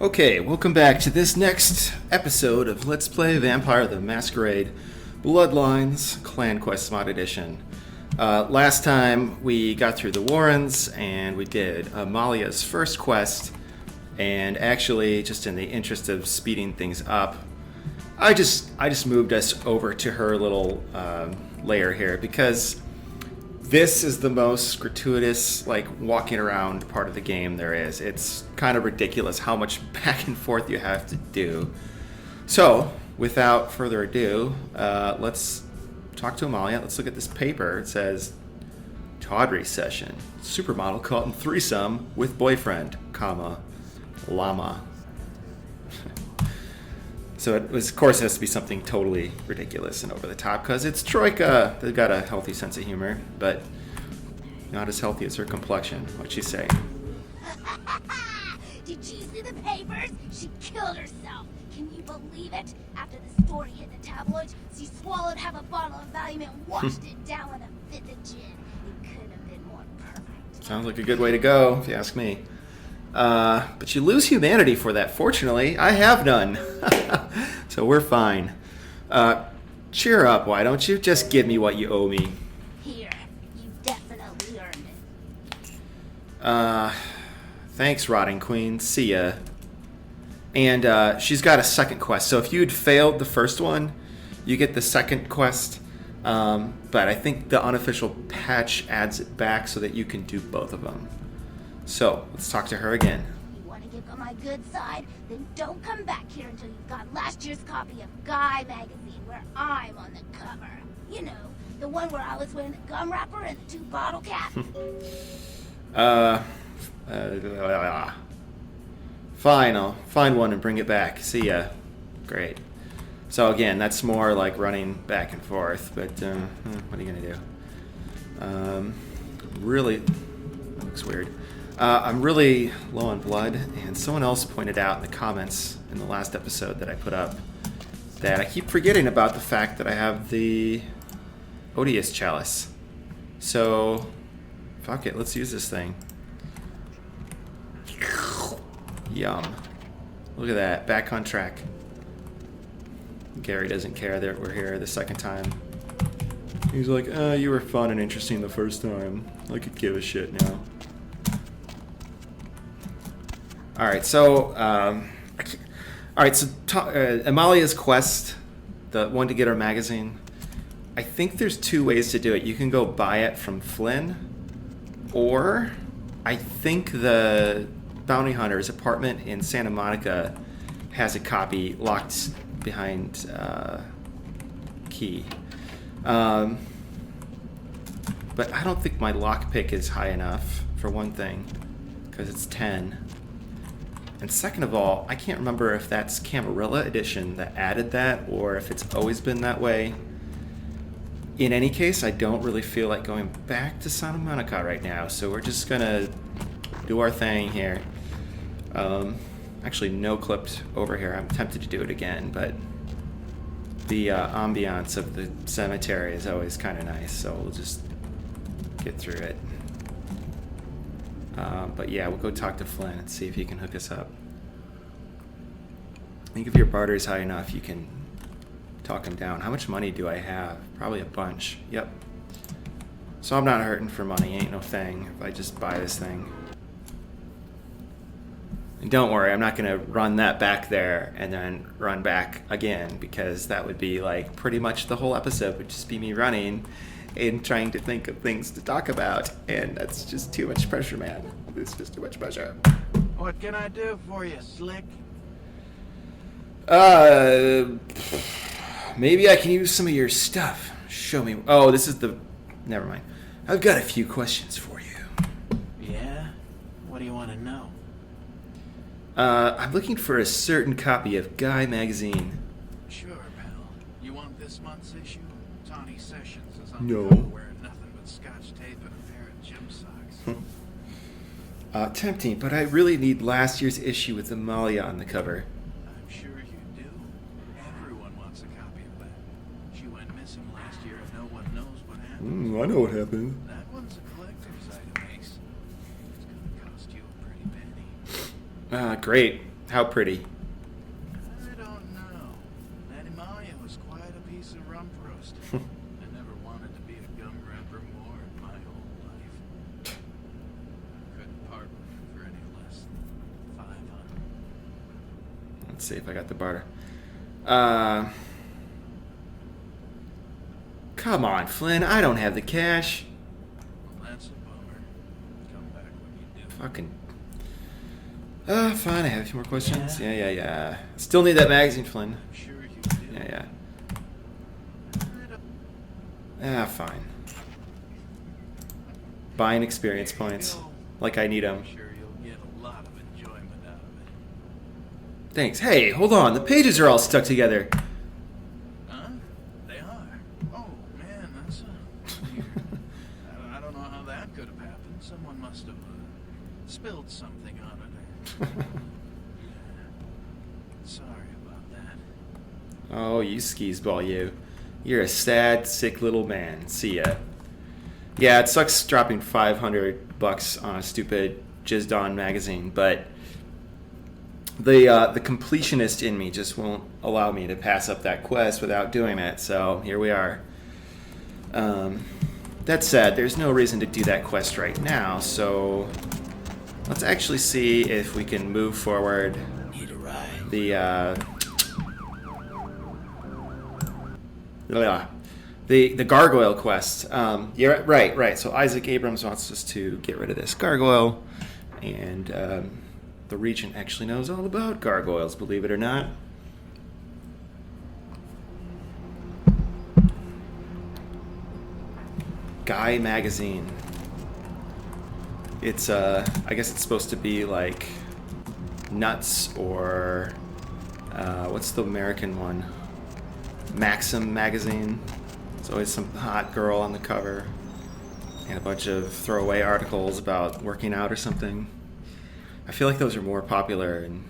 Okay, welcome back to this next episode of Let's Play Vampire the Masquerade Bloodlines Clan Quest Mod Edition. Last time we got through the Warrens and we did Malia's first quest, and actually, just in the interest of speeding things up, I just moved us over to her little lair here because this is the most gratuitous, like, walking around part of the game there is. It's kind of ridiculous how much back and forth you have to do. So, without further ado, let's talk to Malia. Let's look at this paper. It says, Tawdry session. Supermodel caught in threesome with boyfriend, comma, llama. So it was, of course, it has to be something totally ridiculous and over the top because it's Troika. They've got a healthy sense of humor, but not as healthy as her complexion. What'd she say? Did you see the papers? She killed herself. Can you believe it? After the story hit the tabloids, she swallowed half a bottle of Valium and washed it down with a fifth of gin. It couldn't have been more perfect. Sounds like a good way to go, if you ask me. But you lose humanity for that. Fortunately, I have none. So we're fine. Cheer up, why don't you? Just give me what you owe me. Here, you definitely earned it. Thanks, Rotting Queen. See ya. And she's got a second quest. So if you'd failed the first one, you get the second quest. But I think the unofficial patch adds it back so that you can do both of them. So, let's talk to her again. You want to get on my good side? Then don't come back here until you've got last year's copy of Guy magazine where I'm on the cover. You know, the one where I was wearing the gum wrapper and the 2 bottle cap. Fine, I'll find one and bring it back. See ya. Great. So again, that's more like running back and forth, but what are you gonna do? Really, that looks weird. I'm really low on blood, and someone else pointed out in the comments in the last episode that I put up that I keep forgetting about the fact that I have the Odious Chalice. So, fuck it, let's use this thing. Yum. Look at that, back on track. Gary doesn't care that we're here the second time. He's like, you were fun and interesting the first time. I could give a shit now. Alright, so, Amalia's quest, the one to get her magazine, I think there's 2 ways to do it. You can go buy it from Flynn, or I think the bounty hunter's apartment in Santa Monica has a copy locked behind key. But I don't think my lockpick is high enough, for one thing, because it's 10. And second of all, I can't remember if that's Camarilla Edition that added that or if it's always been that way. In any case, I don't really feel like going back to Santa Monica right now, so we're just gonna do our thing here. Actually, no clipped over here. I'm tempted to do it again, but the ambiance of the cemetery is always kind of nice, so we'll just get through it. But yeah, we'll go talk to Flynn and see if he can hook us up. I think if your barter is high enough, you can talk him down. How much money do I have? Probably a bunch. Yep. So I'm not hurting for money. Ain't no thing if I just buy this thing. And don't worry, I'm not going to run that back there and then run back again, because that would be like pretty much the whole episode would just be me running and trying to think of things to talk about, and that's just too much pressure, man. It's just too much pressure. What can I do for you, Slick? Maybe I can use some of your stuff. Show me. Oh, this is the... Never mind. I've got a few questions for you. Yeah? What do you want to know? I'm looking for a certain copy of Guy magazine. Sure, pal. You want this month's issue? Tawny Sessions is No. on the cover wearing nothing but scotch tape and a pair of gym socks. Tempting, but I really need last year's issue with the Malia on the cover. I'm sure you do. Everyone wants a copy of that. She went missing last year and no one knows what happened. I know what happened. That one's a collector's item, Ace. It's gonna cost you a pretty penny. Great. How pretty. I don't know. Lady Malia was quite a piece of rump roast. I never wanted to be a gum wrapper more in my whole life. Couldn't part with her for any less than 500. Let's see if I got the barter. Come on, Flynn. I don't have the cash. Well, that's a bummer. Come back when you do. Fucking. Fine. I have a few more questions. Yeah. Still need that magazine, Flynn. I'm sure you do. Yeah. I don't- Fine. Buying experience points. Like I need them. I'm sure you'll get a lot of enjoyment out of it. Thanks. Hey, hold on. The pages are all stuck together. Huh? They are. Oh, man, that's weird. I don't know how that could have happened. Someone must have spilled something on it. Sorry about that. Oh, you skis-ball, you. You're a sad, sick little man. See ya. Yeah, it sucks dropping $500 on a stupid jizzed on magazine, but the completionist in me just won't allow me to pass up that quest without doing it, so here we are. That said, there's no reason to do that quest right now, so let's actually see if we can move forward Need a ride. The gargoyle quest. You're right. So Isaac Abrams wants us to get rid of this gargoyle, and the Regent actually knows all about gargoyles, believe it or not. Guy magazine. It's I guess it's supposed to be like Nuts or what's the American one? Maxim magazine. There's always some hot girl on the cover and a bunch of throwaway articles about working out or something. I feel like those are more popular in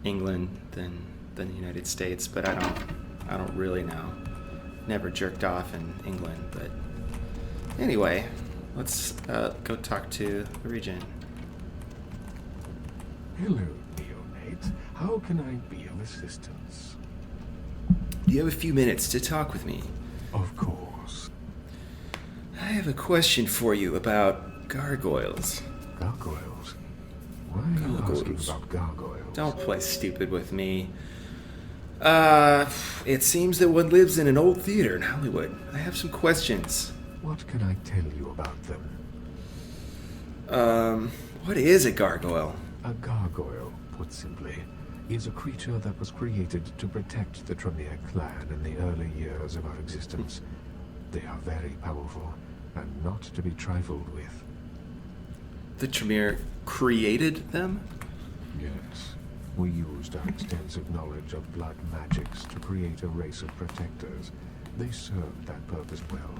England than the United States, but I don't really know. Never jerked off in England, but anyway, let's go talk to the Regent. Hello, neonate. How can I be of assistance? Do you have a few minutes to talk with me? Of course. I have a question for you about gargoyles. Gargoyles? Why are you asking Gargoyles. about gargoyles? Don't play stupid with me. It seems that one lives in an old theater in Hollywood. I have some questions. What can I tell you about them? What is a gargoyle? A gargoyle, put simply, is a creature that was created to protect the Tremere clan in the early years of our existence. They are very powerful and not to be trifled with. The Tremere created them? Yes. We used our extensive knowledge of blood magics to create a race of protectors. They served that purpose well,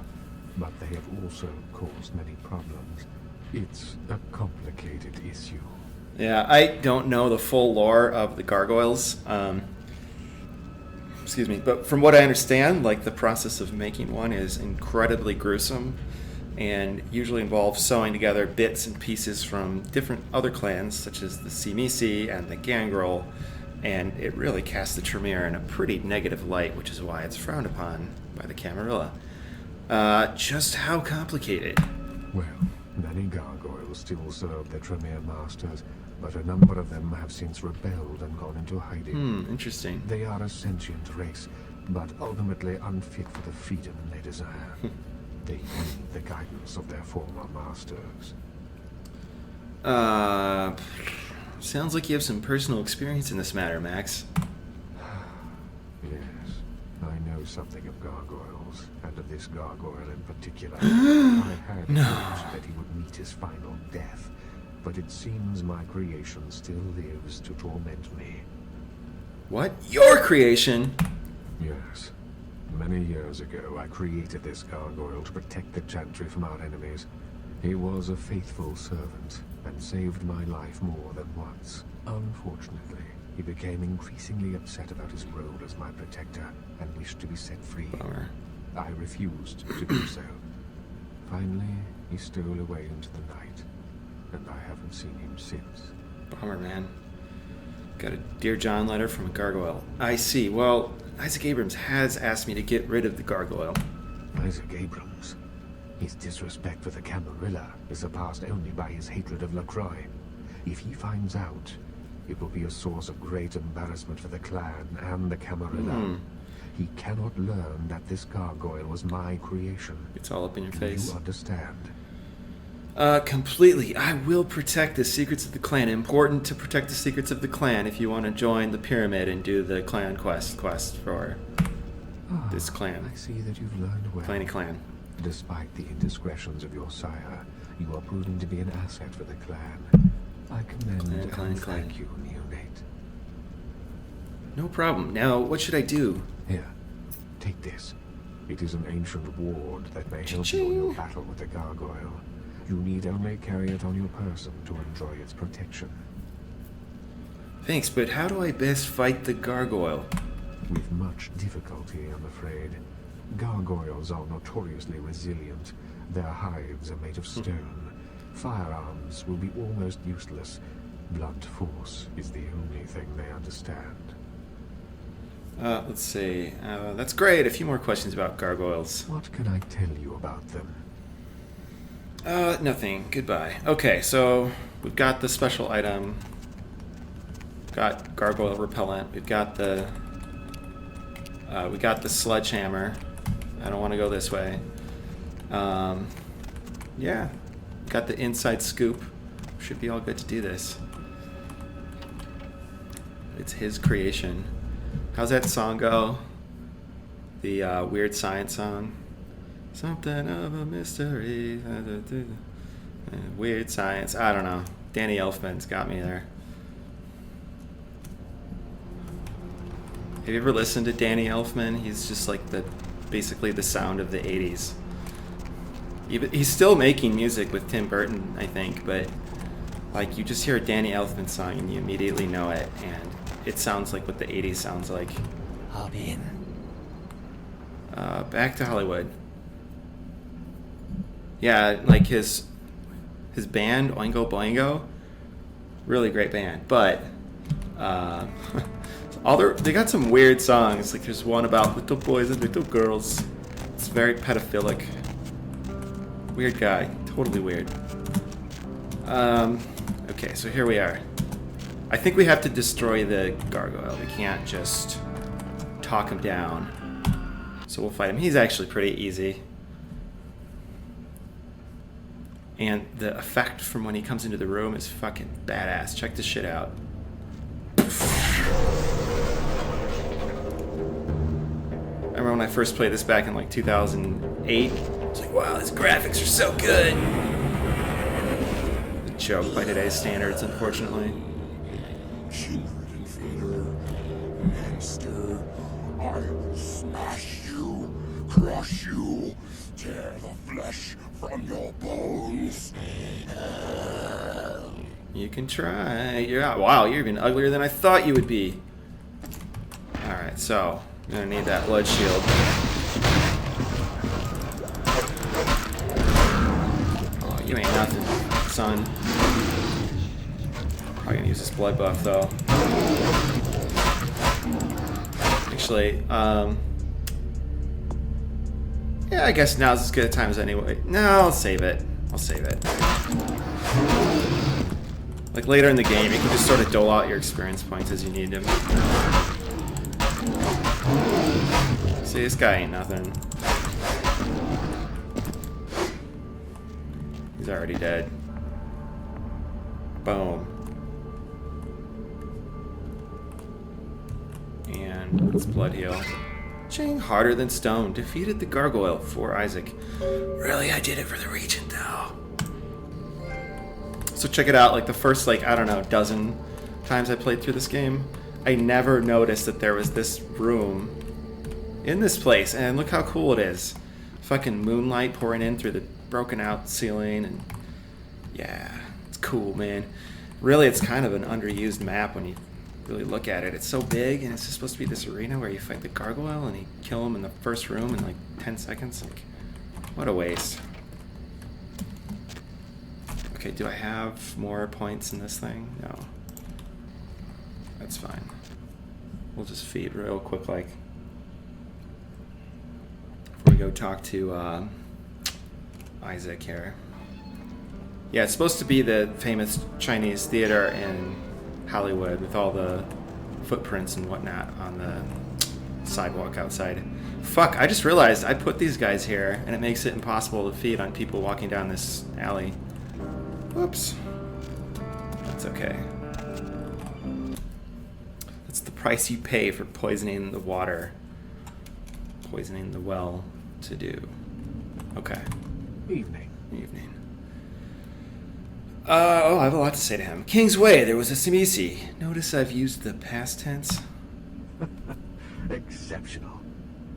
but they have also caused many problems. It's a complicated issue. Yeah, I don't know the full lore of the gargoyles. Excuse me, but from what I understand, like the process of making one is incredibly gruesome and usually involves sewing together bits and pieces from different other clans, such as the Simisi and the Gangrel, and it really casts the Tremere in a pretty negative light, which is why it's frowned upon by the Camarilla. Just how complicated? Well, many gargoyles still serve their Tremere masters, but a number of them have since rebelled and gone into hiding. Interesting. They are a sentient race, but ultimately unfit for the freedom they desire. They need the guidance of their former masters. Sounds like you have some personal experience in this matter, Max. Yes, I know something of gargoyles, and of this gargoyle in particular. I had hoped that he would meet his final death, but it seems my creation still lives to torment me. What? Your creation? Yes. Many years ago, I created this gargoyle to protect the Chantry from our enemies. He was a faithful servant, and saved my life more than once. Unfortunately, he became increasingly upset about his role as my protector, and wished to be set free. Bummer. I refused to do so. Finally, he stole away into the night, and I haven't seen him since. Bummer, man. Got a Dear John letter from a gargoyle. I see. Well, Isaac Abrams has asked me to get rid of the gargoyle. Isaac Abrams. His disrespect for the Camarilla is surpassed only by his hatred of LaCroix. If he finds out, it will be a source of great embarrassment for the clan and the Camarilla. He cannot learn that this gargoyle was my creation. It's all up in your Do face. you understand? Completely. I will protect the secrets of the clan. Important to protect the secrets of the clan if you want to join the pyramid and do the clan quest for this clan. I see that you've learned well. Clanny clan. Despite the indiscretions of your sire, you are proving to be an asset for the clan. I commend Clan. and thank you, neonate. No problem. Now, what should I do? Here, take this. It is an ancient ward that may help you in your battle with the gargoyle. You need only carry it on your person to enjoy its protection. Thanks, but how do I best fight the gargoyle? With much difficulty, I'm afraid. Gargoyles are notoriously resilient. Their hives are made of stone. Firearms will be almost useless. Blunt force is the only thing they understand. Let's see. That's great. A few more questions about gargoyles. What can I tell you about them? Nothing. Goodbye. Okay, so we've got the special item. Got gargoyle repellent. We've got the we got the sledgehammer. I don't want to go this way. Yeah. Got the inside scoop. Should be all good to do this. It's his creation. How's that song go? The Weird Science song. Something of a mystery. Weird Science. I don't know. Danny Elfman's got me there. Have you ever listened to Danny Elfman? He's just like basically the sound of the 80s. He's still making music with Tim Burton, I think, but like you just hear a Danny Elfman song and you immediately know it, and it sounds like what the 80s sounds like. Hop in. Back to Hollywood. Yeah, like his band, Oingo Boingo, really great band, but they got some weird songs. Like there's one about little boys and little girls. It's very pedophilic. Weird guy, totally weird. Okay, so here we are. I think we have to destroy the gargoyle. We can't just talk him down. So we'll fight him. He's actually pretty easy. And the effect from when he comes into the room is fucking badass. Check this shit out. I remember when I first played this back in like 2008. It's like, wow, these graphics are so good. A joke by today's standards, unfortunately. Kindred invader, monster, I will smash you, crush you, tear the flesh from your bones. You can try. Wow, you're even uglier than I thought you would be. Alright, so I'm gonna need that blood shield. Oh, you ain't nothing, son. Probably gonna use this blood buff though. Actually, yeah, I guess now's as good a time as anyway. No, I'll save it. I'll save it. Like later in the game, you can just sort of dole out your experience points as you need them. See, this guy ain't nothing. He's already dead. Boom. And let's blood heal. Ching, harder than stone. Defeated the gargoyle for Isaac. Really, I did it for the Regent, though. So check it out. Like the first, I don't know, dozen times I played through this game, I never noticed that there was this room in this place. And look how cool it is. Fucking moonlight pouring in through the broken out ceiling. And yeah, it's cool, man. Really, it's kind of an underused map when you really look at it. It's so big, and it's just supposed to be this arena where you fight the gargoyle and you kill him in the first room in like 10 seconds. Like, what a waste. Okay, do I have more points in this thing? No. That's fine. We'll just feed real quick, like, before we go talk to Isaac here. Yeah, it's supposed to be the famous Chinese theater in Hollywood with all the footprints and whatnot on the sidewalk outside. Fuck, I just realized I put these guys here, and it makes it impossible to feed on people walking down this alley. Whoops. That's okay. That's the price you pay for poisoning the water. Poisoning the well to do. Okay. Evening. Evening. I have a lot to say to him. King's Way, there was a Simisi. Notice I've used the past tense. Exceptional.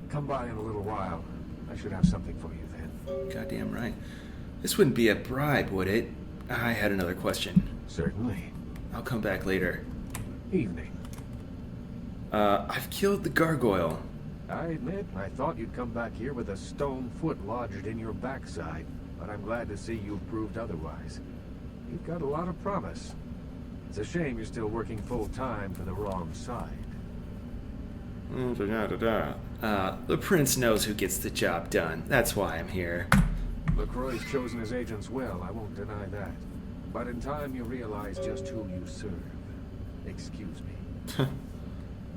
Come by in a little while. I should have something for you then. Goddamn right. This wouldn't be a bribe, would it? I had another question. Certainly. I'll come back later. Evening. I've killed the gargoyle. I admit, I thought you'd come back here with a stone foot lodged in your backside, but I'm glad to see you've proved otherwise. You've got a lot of promise. It's a shame you're still working full-time for the wrong side. The prince knows who gets the job done. That's why I'm here. LaCroix's chosen his agents well, I won't deny that. But in time you realize just who you serve. Excuse me.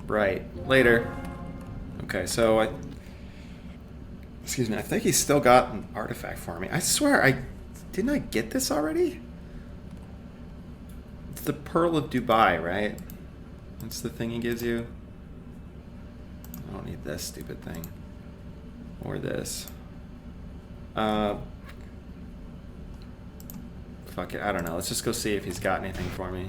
Right. Later. Okay, so excuse me, I think he's still got an artifact for me. I swear, didn't I get this already? It's the Pearl of Dubai, right? That's the thing he gives you. I don't need this stupid thing. Or this. Fuck it, I don't know. Let's just go see if he's got anything for me.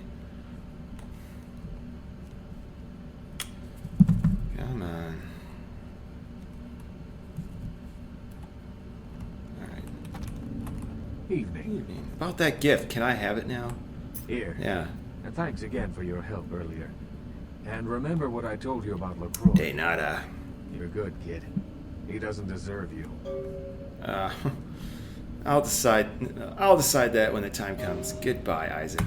Come on. Alright. Evening. About that gift, can I have it now? Here. Yeah. And thanks again for your help earlier. And remember what I told you about LaCroix. De nada. You're good, kid. He doesn't deserve you. I'll decide that when the time comes. Goodbye, Isaac.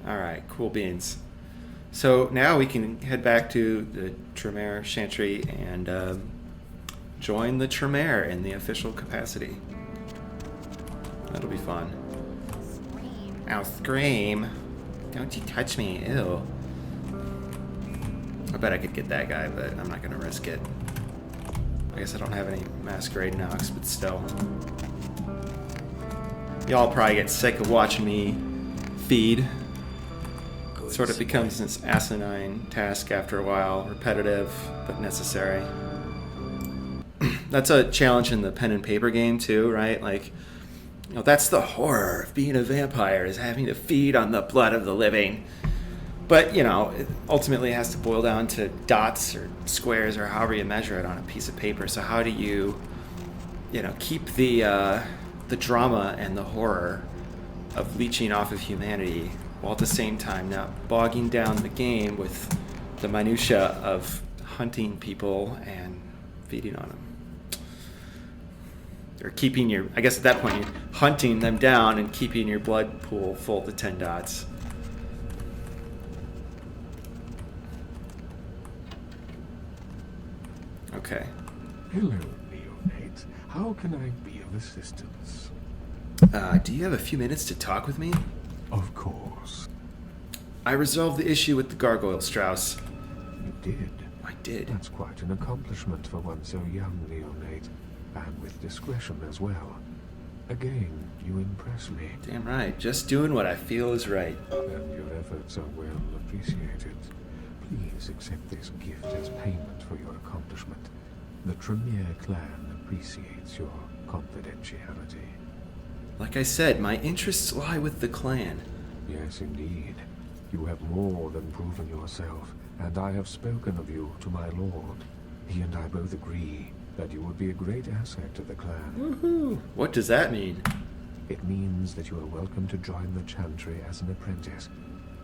Alright, cool beans. So now we can head back to the Tremere Chantry and join the Tremere in the official capacity. That'll be fun. Scream. I'll scream. Don't you touch me, ew. I bet I could get that guy, but I'm not gonna risk it. I guess I don't have any masquerade knocks, but still. Y'all probably get sick of watching me feed. It sort of becomes this asinine task after a while, repetitive, but necessary. That's a challenge in the pen and paper game too, right? Like, you know, that's the horror of being a vampire, is having to feed on the blood of the living. But, you know, it ultimately has to boil down to dots or squares or however you measure it on a piece of paper. So how do you, you know, keep the drama and the horror of leeching off of humanity while at the same time not bogging down the game with the minutia of hunting people and feeding on them? Or keeping your, I guess at that point, you're hunting them down and keeping your blood pool full to 10 dots. Okay. Hello, neonate. How can I be of assistance? Do you have a few minutes to talk with me? Of course. I resolved the issue with the gargoyle, Strauss. You did. I did. That's quite an accomplishment for one so young, neonate. And with discretion as well. Again, you impress me. Damn right. Just doing what I feel is right. And your efforts are well appreciated. Please accept this gift as payment for your accomplishment. The Tremere clan appreciates your confidentiality. Like I said, my interests lie with the clan. Yes, indeed. You have more than proven yourself, and I have spoken of you to my lord. He and I both agree that you would be a great asset to the clan. Woohoo! What does that mean? It means that you are welcome to join the Chantry as an apprentice.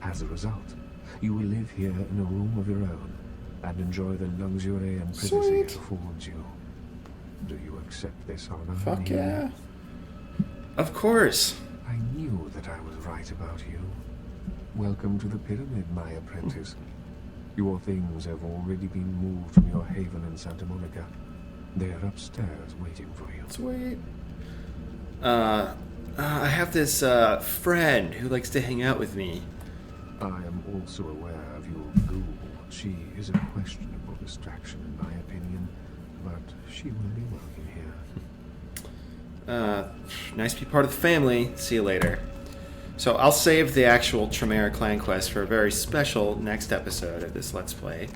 As a result, you will live here in a room of your own and enjoy the luxury and privacy it affords you. Do you accept this honor? Fuck yeah. Of course. I knew that I was right about you. Welcome to the pyramid, my apprentice. Your things have already been moved from your haven in Santa Monica. They're upstairs waiting for you. Sweet. I have this friend who likes to hang out with me. I am also aware of your ghoul. She is a questionable distraction in my opinion, but she will be welcome here. Nice to be part of the family. See you later. So I'll save the actual Tremere clan quest for a very special next episode of this Let's Play.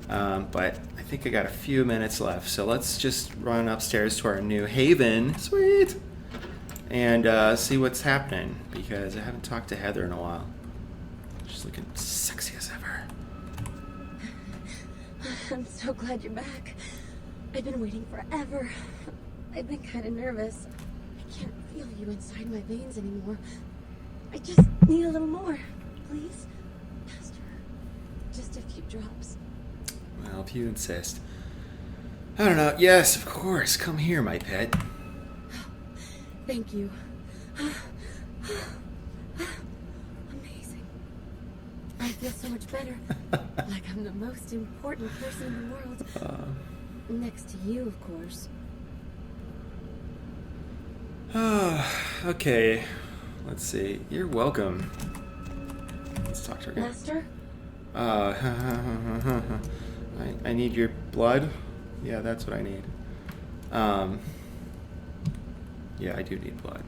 But I think I got a few minutes left, so let's just run upstairs to our new haven. Sweet! And see what's happening, because I haven't talked to Heather in a while. She's looking sexy as ever. I'm so glad you're back. I've been waiting forever. I've been kind of nervous. I can't feel you inside my veins anymore. I just need a little more, please. Master, just a few drops. Well, if you insist. I don't know. Yes, of course. Come here, my pet. Thank you. Amazing. I feel so much better. Like I'm the most important person in the world. Next to you, of course. Okay. Let's see. You're welcome. Let's talk to her again. Master? I need your blood. Yeah, that's what I need. Yeah, I do need blood.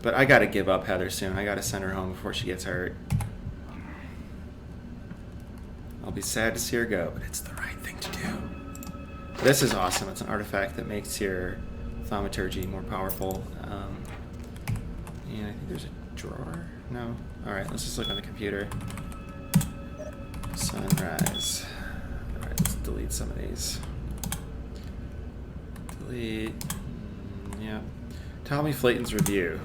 But I gotta give up Heather soon. I gotta send her home before she gets hurt. I'll be sad to see her go, but it's the right thing to do. This is awesome. It's an artifact that makes your thaumaturgy more powerful. And I think there's a drawer. No? Alright, let's just look on the computer. Sunrise. Alright, let's delete some of these. Delete. Yeah. Tommy Flayton's review.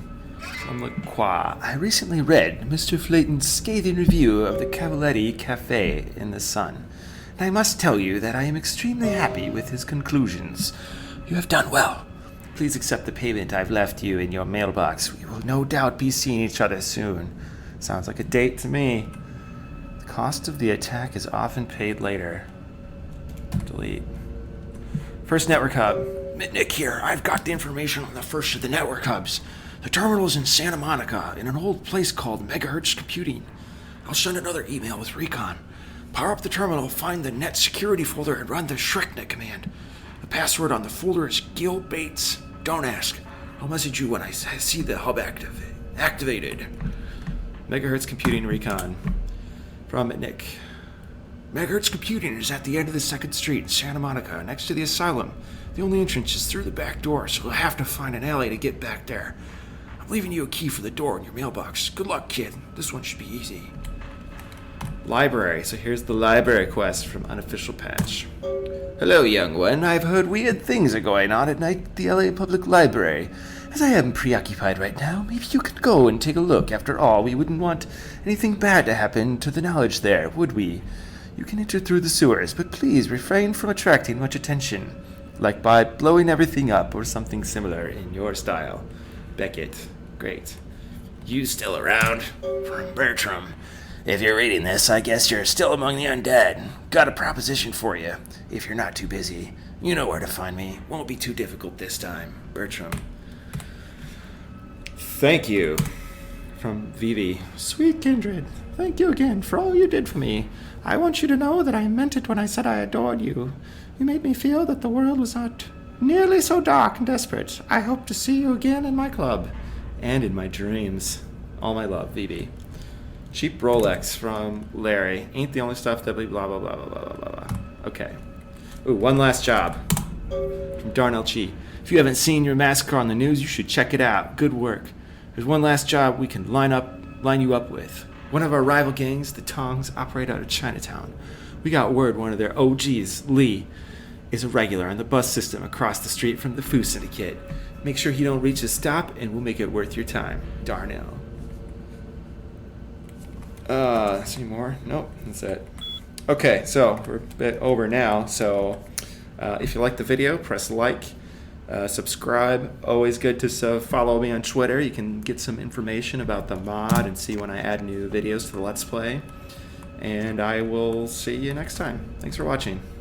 I recently read Mr. Flayton's scathing review of the Cavaletti Cafe in the Sun, and I must tell you that I am extremely happy with his conclusions. You have done well. Please accept the payment I've left you in your mailbox. We will no doubt be seeing each other soon. Sounds like a date to me. The cost of the attack is often paid later. Delete. First network hub. Nick here. I've got the information on the first of the network hubs. The terminal's in Santa Monica, in an old place called Megahertz Computing. I'll send another email with recon. Power up the terminal, find the net security folder, and run the ShrekNet command. The password on the folder is Gil Bates. Don't ask. I'll message you when I see the hub activated. Megahertz Computing recon. From Nick. Megahertz Computing is at the end of the 2nd Street in Santa Monica, next to the asylum. The only entrance is through the back door, so you'll have to find an alley to get back there. I'm leaving you a key for the door in your mailbox. Good luck, kid. This one should be easy. Library. So here's the library quest from Unofficial Patch. Hello, young one. I've heard weird things are going on at night at the LA Public Library. As I am preoccupied right now, maybe you could go and take a look. After all, we wouldn't want anything bad to happen to the knowledge there, would we? You can enter through the sewers, but please refrain from attracting much attention. Like by blowing everything up or something similar in your style. Beckett. Great. You still around? From Bertram. If you're reading this, I guess you're still among the undead. Got a proposition for you, if you're not too busy. You know where to find me. Won't be too difficult this time. Bertram. Thank you. From Vivi. Sweet kindred, thank you again for all you did for me. I want you to know that I meant it when I said I adored you. You made me feel that the world was not nearly so dark and desperate. I hope to see you again in my club. And in my dreams. All my love, Vivi. Cheap Rolex from Larry. Ain't the only stuff that we blah blah blah blah blah blah blah. Okay. Ooh, one last job. From Darnell Chi. If you haven't seen your massacre on the news, you should check it out. Good work. There's one last job we can line you up with. One of our rival gangs, the Tongs, operate out of Chinatown. We got word one of their OGs, Lee, is a regular on the bus system across the street from the Foo Syndicate. Make sure he don't reach a stop, and we'll make it worth your time. Darnell. Any more? Nope, that's it. Okay, so we're a bit over now, so if you like the video, press like. Subscribe. Always good to follow me on Twitter. You can get some information about the mod and see when I add new videos to the Let's Play. And I will see you next time. Thanks for watching.